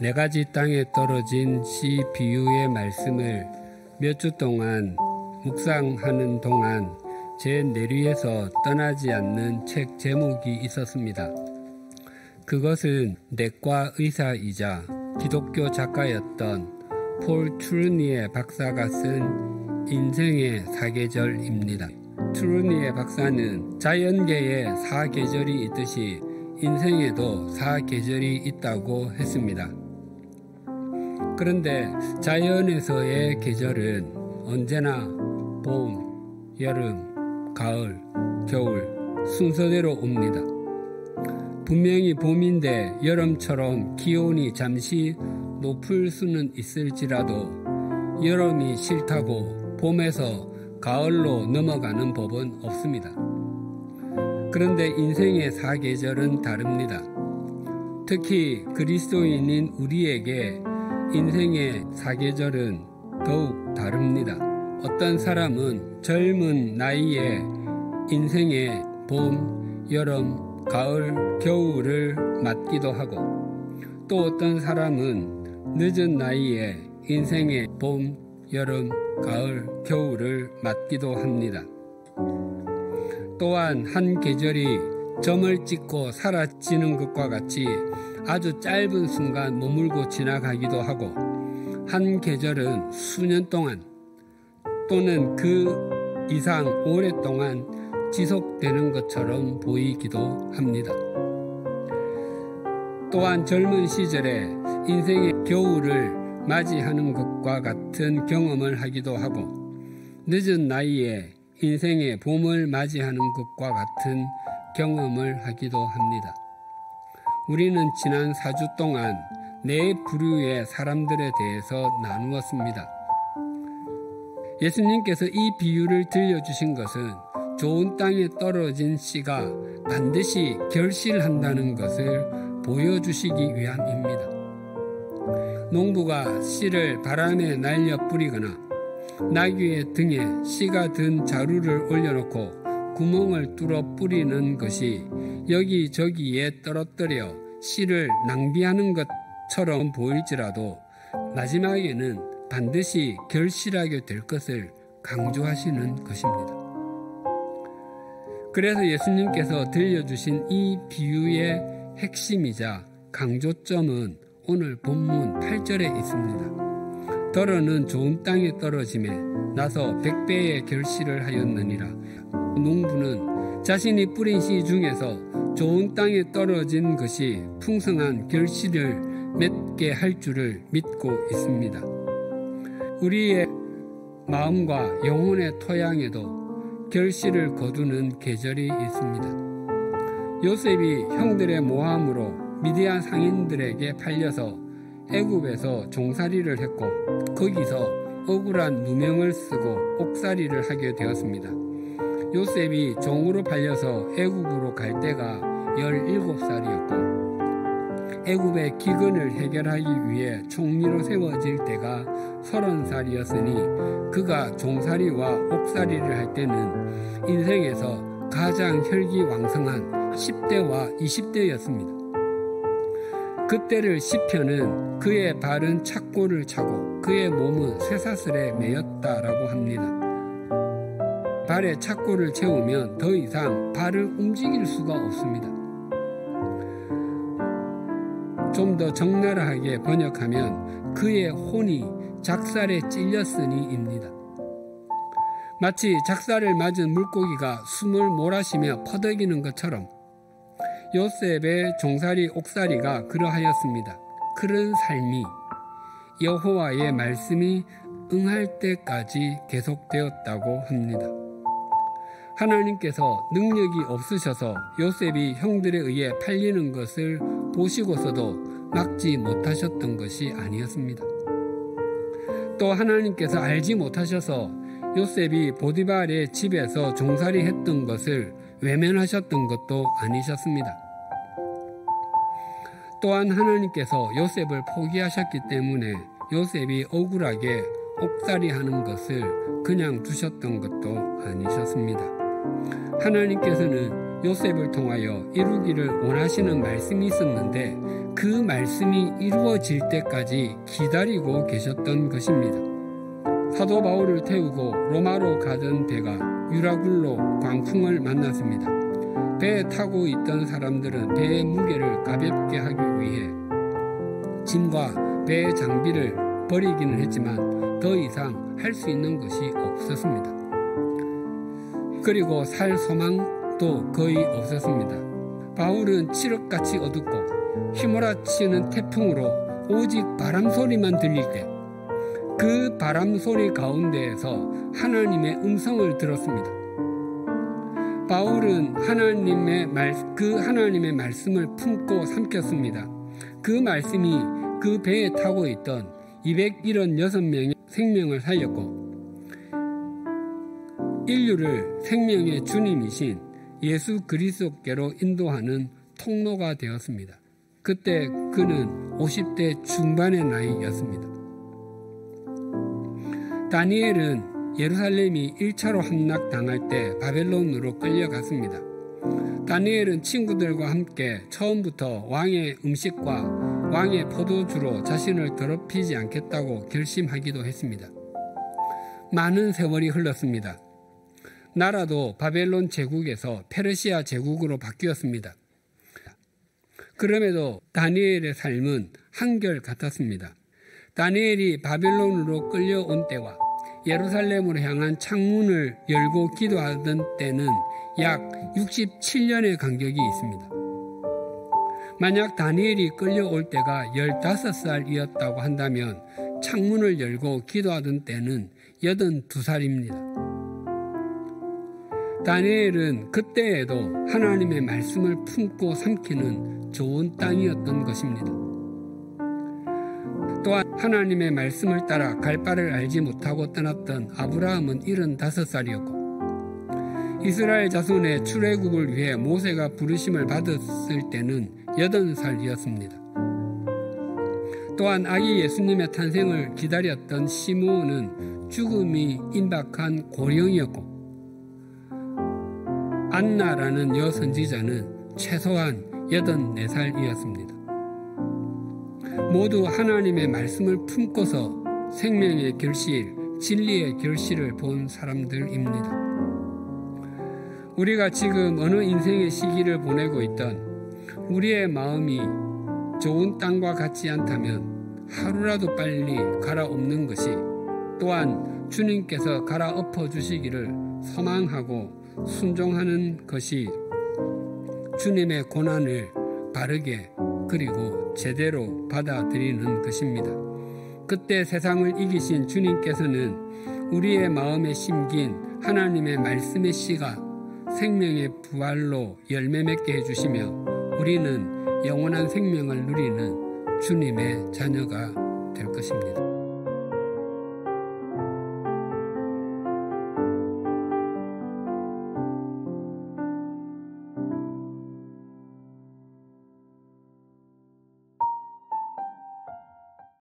네 가지 땅에 떨어진 씨 비유의 말씀을 몇 주 동안 묵상하는 동안 제 내리에서 떠나지 않는 책 제목이 있었습니다. 그것은 내과 의사이자 기독교 작가였던 폴 트루니에 박사가 쓴 인생의 사계절입니다. 트루니에 박사는 자연계에 사계절이 있듯이 인생에도 사계절이 있다고 했습니다. 그런데 자연에서의 계절은 언제나 봄, 여름, 가을, 겨울 순서대로 옵니다. 분명히 봄인데 여름처럼 기온이 잠시 높을 수는 있을지라도 여름이 싫다고 봄에서 가을로 넘어가는 법은 없습니다. 그런데 인생의 사계절은 다릅니다. 특히 그리스도인인 우리에게 인생의 사계절은 더욱 다릅니다. 어떤 사람은 젊은 나이에 인생의 봄, 여름, 가을, 겨울을 맞기도 하고 또 어떤 사람은 늦은 나이에 인생의 봄, 여름, 가을, 겨울을 맞기도 합니다. 또한 한 계절이 점을 찍고 사라지는 것과 같이 아주 짧은 순간 머물고 지나가기도 하고 한 계절은 수년 동안 또는 그 이상 오랫동안 지속되는 것처럼 보이기도 합니다. 또한 젊은 시절에 인생의 겨울을 맞이하는 것과 같은 경험을 하기도 하고 늦은 나이에 인생의 봄을 맞이하는 것과 같은 경험을 하기도 합니다. 우리는 지난 4주 동안 네 부류의 사람들에 대해서 나누었습니다. 예수님께서 이 비유를 들려주신 것은 좋은 땅에 떨어진 씨가 반드시 결실한다는 것을 보여주시기 위함입니다. 농부가 씨를 바람에 날려 뿌리거나 나귀의 등에 씨가 든 자루를 올려놓고 구멍을 뚫어 뿌리는 것이 여기저기에 떨어뜨려 씨를 낭비하는 것처럼 보일지라도 마지막에는 반드시 결실하게 될 것을 강조하시는 것입니다. 그래서 예수님께서 들려주신 이 비유의 핵심이자 강조점은 오늘 본문 8절에 있습니다. 더러는 좋은 땅에 떨어짐에 나서 100배의 결실을 하였느니라. 농부는 자신이 뿌린 씨 중에서 좋은 땅에 떨어진 것이 풍성한 결실을 맺게 할 줄을 믿고 있습니다. 우리의 마음과 영혼의 토양에도 결실을 거두는 계절이 있습니다. 요셉이 형들의 모함으로 미디안 상인들에게 팔려서 애굽에서 종살이를 했고 거기서 억울한 누명을 쓰고 옥살이를 하게 되었습니다. 요셉이 종으로 팔려서 애굽으로 갈 때가 17살이었고 애굽의 기근을 해결하기 위해 총리로 세워질 때가 30살이었으니 그가 종살이와 옥살이를 할 때는 인생에서 가장 혈기왕성한 10대와 20대였습니다. 그때를 시편은 그의 발은 착고를 차고 그의 몸은 쇠사슬에 매였다라고 합니다. 발에 착고를 채우면 더 이상 발을 움직일 수가 없습니다. 좀 더 적나라하게 번역하면 그의 혼이 작살에 찔렸으니입니다. 마치 작살을 맞은 물고기가 숨을 몰아쉬며 퍼덕이는 것처럼 요셉의 종살이 옥살이가 그러하였습니다. 그런 삶이 여호와의 말씀이 응할 때까지 계속되었다고 합니다. 하나님께서 능력이 없으셔서 요셉이 형들에 의해 팔리는 것을 보시고서도 막지 못하셨던 것이 아니었습니다. 또 하나님께서 알지 못하셔서 요셉이 보디발의 집에서 종살이 했던 것을 외면하셨던 것도 아니셨습니다. 또한 하나님께서 요셉을 포기하셨기 때문에 요셉이 억울하게 옥살이하는 것을 그냥 두셨던 것도 아니셨습니다. 하나님께서는 요셉을 통하여 이루기를 원하시는 말씀이 있었는데 그 말씀이 이루어질 때까지 기다리고 계셨던 것입니다. 사도 바울을 태우고 로마로 가던 배가 유라굴로 광풍을 만났습니다. 배에 타고 있던 사람들은 배의 무게를 가볍게 하기 위해 짐과 배의 장비를 버리기는 했지만 더 이상 할 수 있는 것이 없었습니다. 그리고 살 소망도 거의 없었습니다. 바울은 칠흑같이 어둡고 휘몰아치는 태풍으로 오직 바람 소리만 들릴 때 그 바람 소리 가운데에서 하나님의 음성을 들었습니다. 바울은 하나님의 말씀을 품고 삼켰습니다. 그 말씀이 그 배에 타고 있던 276명의 생명을 살렸고 인류를 생명의 주님이신 예수 그리스도께로 인도하는 통로가 되었습니다. 그때 그는 50대 중반의 나이였습니다. 다니엘은 예루살렘이 1차로 함락당할 때 바벨론으로 끌려갔습니다. 다니엘은 친구들과 함께 처음부터 왕의 음식과 왕의 포도주로 자신을 더럽히지 않겠다고 결심하기도 했습니다. 많은 세월이 흘렀습니다. 나라도 바벨론 제국에서 페르시아 제국으로 바뀌었습니다. 그럼에도 다니엘의 삶은 한결같았습니다. 다니엘이 바벨론으로 끌려온 때와 예루살렘으로 향한 창문을 열고 기도하던 때는 약 67년의 간격이 있습니다. 만약 다니엘이 끌려올 때가 15살이었다고 한다면 창문을 열고 기도하던 때는 82살입니다. 다니엘은 그때에도 하나님의 말씀을 품고 삼키는 좋은 땅이었던 것입니다. 또한 하나님의 말씀을 따라 갈 바를 알지 못하고 떠났던 아브라함은 75살이었고 이스라엘 자손의 출애굽을 위해 모세가 부르심을 받았을 때는 80살이었습니다. 또한 아기 예수님의 탄생을 기다렸던 시므온은 죽음이 임박한 고령이었고 안나라는 여선지자는 최소한 84살이었습니다. 모두 하나님의 말씀을 품고서 생명의 결실, 진리의 결실을 본 사람들입니다. 우리가 지금 어느 인생의 시기를 보내고 있던 우리의 마음이 좋은 땅과 같지 않다면 하루라도 빨리 갈아엎는 것이 또한 주님께서 갈아엎어 주시기를 소망하고 순종하는 것이 주님의 고난을 바르게 그리고 제대로 받아들이는 것입니다. 그때 세상을 이기신 주님께서는 우리의 마음에 심긴 하나님의 말씀의 씨가 생명의 부활로 열매 맺게 해주시며 우리는 영원한 생명을 누리는 주님의 자녀가 될 것입니다.